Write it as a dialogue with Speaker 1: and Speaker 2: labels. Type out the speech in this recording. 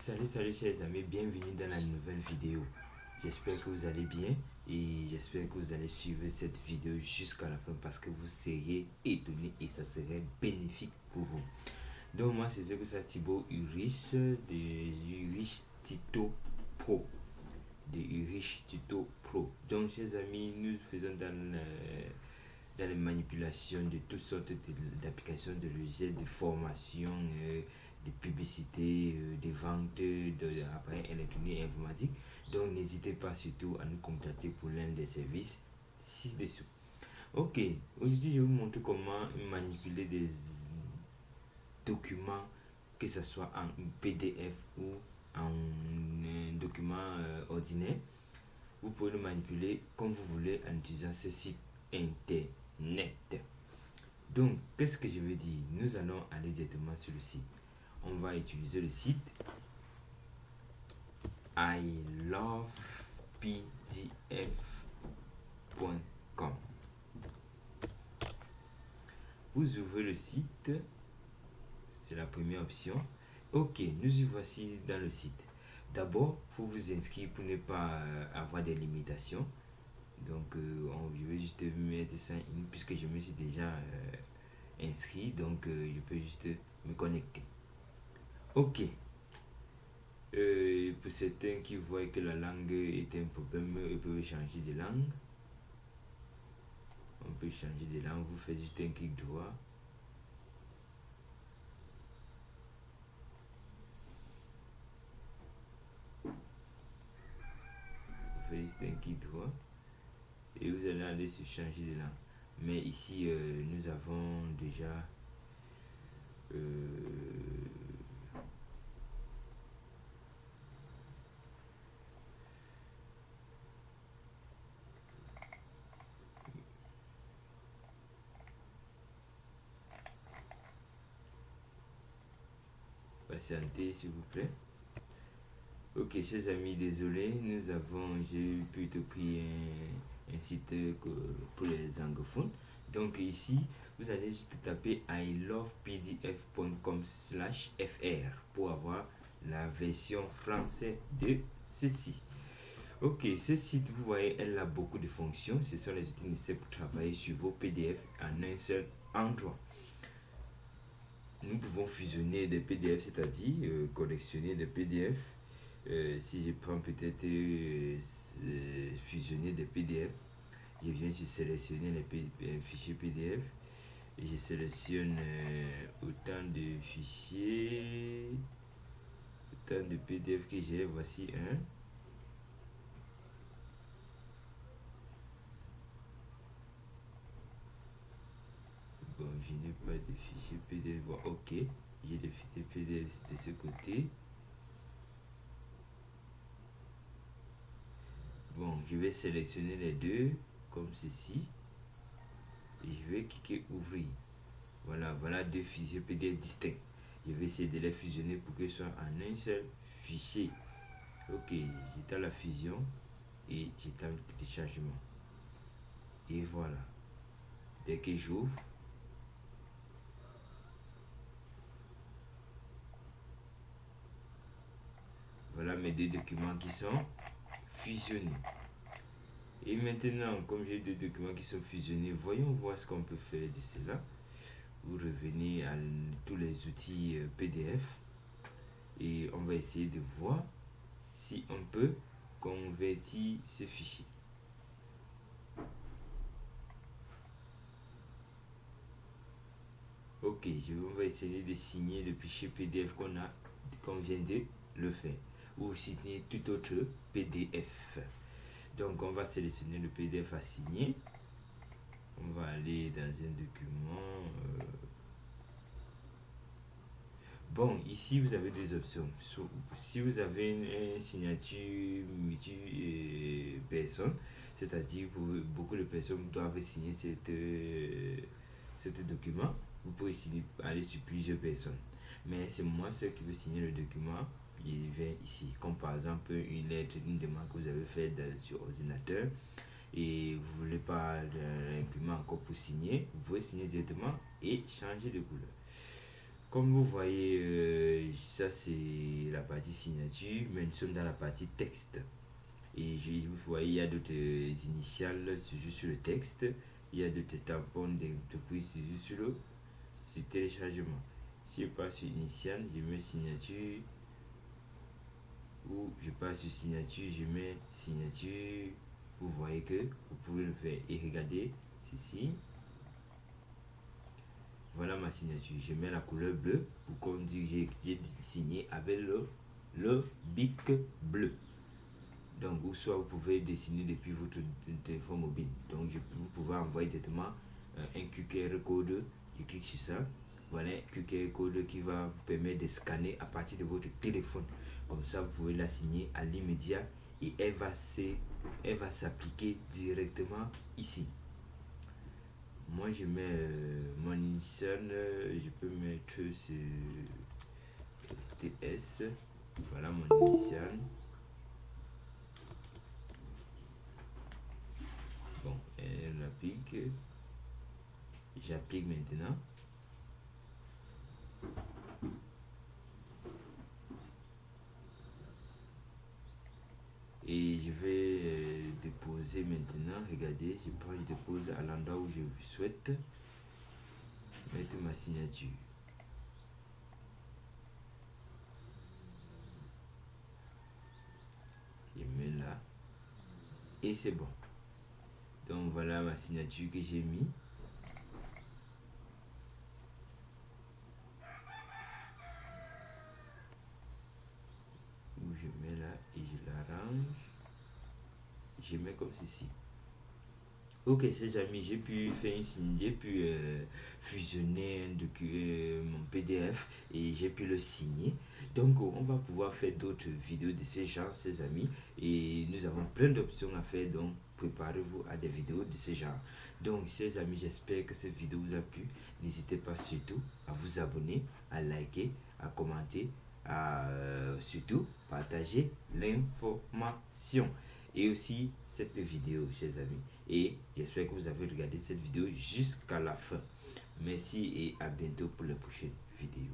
Speaker 1: Salut chers amis, bienvenue dans la nouvelle vidéo. J'espère que vous allez bien et j'espère que vous allez suivre cette vidéo jusqu'à la fin parce que vous seriez étonnés et ça serait bénéfique pour vous. Donc moi c'est ça Thibaut Urich de Urich Tuto Pro. De Urich Tuto Pro. Donc chers amis, nous faisons dans les manipulations de toutes sortes d'applications de logiciels de formation, de publicité, de vente d'appareils électroniques et informatiques. Donc n'hésitez pas surtout à nous contacter pour l'un des services ci-dessous. Ok, aujourd'hui je vais vous montrer comment manipuler des documents, que ce soit en PDF ou en document ordinaire. Vous pouvez le manipuler comme vous voulez en utilisant ce site internet. Donc, qu'est-ce que je veux dire? Nous allons aller directement sur le site. On va utiliser le site ilovepdf.com. Vous ouvrez le site, c'est la première option. Ok, nous y voici dans le site. D'abord, il faut vous inscrire pour ne pas avoir des limitations. Donc, je vais juste mettre ça puisque je me suis déjà inscrit. Donc, je peux juste me connecter. Ok. Pour certains qui voient que la langue est un problème, ils peuvent changer de langue. On peut changer de langue. Vous faites juste un clic droit. Vous faites juste un clic droit. Et vous allez aller sur changer de langue. Mais ici, nous avons déjà patientez s'il vous plaît. Ok, chers amis, désolé, j'ai plutôt pris un site pour les anglophones. Donc ici, vous allez juste taper ilovepdf.com/fr pour avoir la version française de ceci. Ok, ce site, vous voyez, elle a beaucoup de fonctions. Ce sont les outils nécessaires pour travailler sur vos PDF en un seul endroit. Nous pouvons fusionner des PDF, c'est-à-dire collectionner des PDF. Si je prends peut-être fusionner des PDF, je viens sur sélectionner les fichiers PDF et je sélectionne autant de fichiers, autant de PDF que j'ai. Voici un. Bon, je n'ai pas de fichiers PDF. Bon, ok, j'ai des fichiers PDF de ce côté. Bon, je vais sélectionner les deux comme ceci et je vais cliquer ouvrir. Voilà deux fichiers PDF distincts. Je vais essayer de les fusionner pour qu'ils soient en un seul fichier. Ok, j'éteins la fusion et j'éteins le téléchargement. Et voilà. Dès que j'ouvre, voilà mes deux documents qui sont fusionnés. Et maintenant, comme j'ai deux documents qui sont fusionnés, voyons voir ce qu'on peut faire de cela. Vous revenez à tous les outils PDF et on va essayer de voir si on peut convertir ces fichiers. Ok, on va essayer de signer le fichier PDF qu'on vient de le faire ou signer tout autre PDF. Donc on va sélectionner le PDF à signer. On va aller dans un document. Bon, ici vous avez deux options. Si vous avez une signature multi-personne, c'est-à-dire beaucoup de personnes doivent signer ce document, vous pouvez aller sur plusieurs personnes. Mais c'est moi seul qui veut signer le document, il vient ici. Comme par exemple une lettre, une demande que vous avez faite sur ordinateur et vous ne voulez pas l'imprimer encore pour signer, vous pouvez signer directement et changer de couleur. Comme vous voyez, ça c'est la partie signature, mais nous sommes dans la partie texte. Et vous voyez, il y a d'autres initiales juste sur le texte. Il y a d'autres tampons d'entreprise juste sur le téléchargement. Si je passe sur initial, je mets signature. Ou je passe sur signature, je mets signature. Vous voyez que vous pouvez le faire. Et regardez ceci. Voilà ma signature. Je mets la couleur bleue pour qu'on dise que j'ai signé avec le bic bleu. Donc, ou soit vous pouvez dessiner depuis votre téléphone mobile. Donc, vous pouvez envoyer directement un QR code. Je clique sur ça. Voilà un QR code qui va vous permettre de scanner à partir de votre téléphone. Comme ça, vous pouvez la signer à l'immédiat et elle va s'appliquer directement ici. Moi, je mets mon initial, je peux mettre ce STS. Voilà mon initial. Bon, elle applique. J'applique maintenant. Et je vais déposer maintenant. Regardez, je dépose à l'endroit où je souhaite mettre ma signature. Je mets là. Et c'est bon. Donc voilà ma signature que j'ai mis. Où je mets là et je l'arrange. Je mets comme ceci. Ok, ces amis, j'ai pu faire une signe, j'ai pu fusionner mon PDF et j'ai pu le signer. Donc, on va pouvoir faire d'autres vidéos de ces genre, ces amis. Et nous avons plein d'options à faire, donc préparez-vous à des vidéos de ce genre. Donc, ces amis, j'espère que cette vidéo vous a plu. N'hésitez pas surtout à vous abonner, à liker, à commenter, à surtout partager l'information. Et aussi cette vidéo, chers amis. Et j'espère que vous avez regardé cette vidéo jusqu'à la fin. Merci et à bientôt pour la prochaine vidéo.